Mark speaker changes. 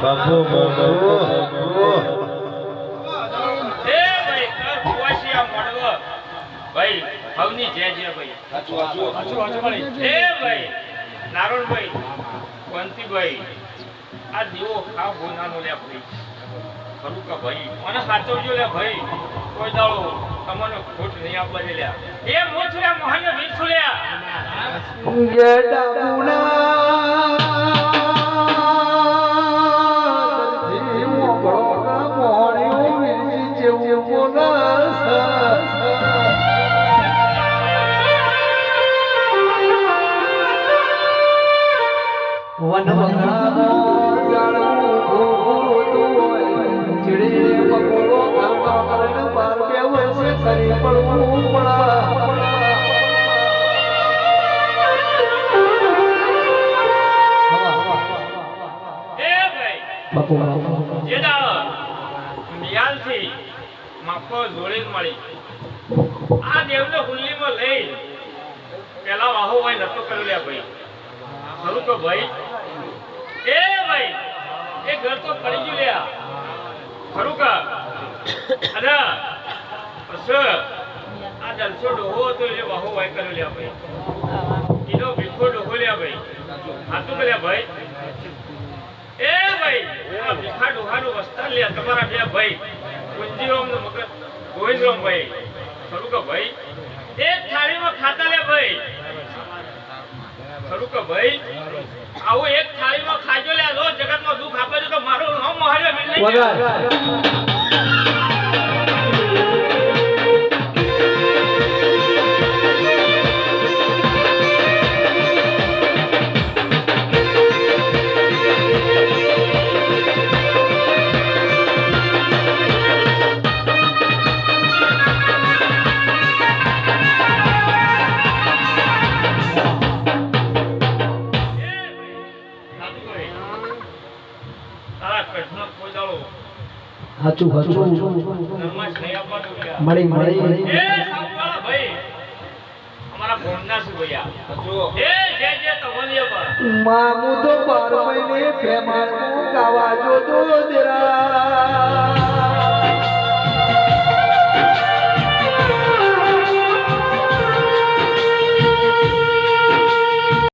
Speaker 1: બાપુ બાપુ
Speaker 2: એ ભાઈ કુવાશિયા મોડવો ભાઈ હવની જે ભાઈ એ ભાઈ નારોણભાઈ વંતીભાઈ આ દીવો ખાવ બોનાનો લે ભાઈ ખરું કે ભાઈ મને સાચવજો લે ભાઈ કોઈ દાડો તમને ખોટ નહીં આપવા દે લ્યા એ મોછરા મોહને વિછુલ્યા
Speaker 3: ગેડા પુના જીવો ગળોના મોણ્યો વિરજી જેવું બોનસ વન વગડાનો જાણવું ભૂલો તો ચીડે મકોડો ગામનો કરણ બાર બે વર્ષે કરી પડવું પડા
Speaker 2: જે દાડો મિયાલથી માફો જોડે મળી આ દેવને હુલ્લીમાં લઈ પેલા વાહો હોય નતો કર્યો લે ભાઈ ખરું કે ભાઈ એ ભાઈ એ ઘર તો પડી ગયું લ્યા ખરું કે અને પછી આ દલસો ડોહો હતો એટલે વાહો હોય કર્યો લ્યા ભાઈ એનો ભીખો ડોહો લ્યા ભાઈ હાથું કર્યા ભાઈ એ ભાઈ આ ભીખા ડોહાનો વસ્તાર લે તમારા બે ભાઈ કુંજીરામ ને મગર ગોવિંદરામ ભાઈ ખરું કે ભાઈ એક થાળીમાં ખાતા લે ભાઈ ખરું કે ભાઈ આવું એક થાળીમાં ખાજો લે લો જગતમાં દુઃખ આપે તો મારું નામ મહાદેવ મિલે
Speaker 3: હાચું હાચું મળી મળી
Speaker 2: એ સાવવાળા ભાઈ અમારા ભોંડા સુ ભૈયા એ જે તવલિયા પર
Speaker 3: મામુ તો 12 મહિને પ્રેમાનું ગાવા જો તો દે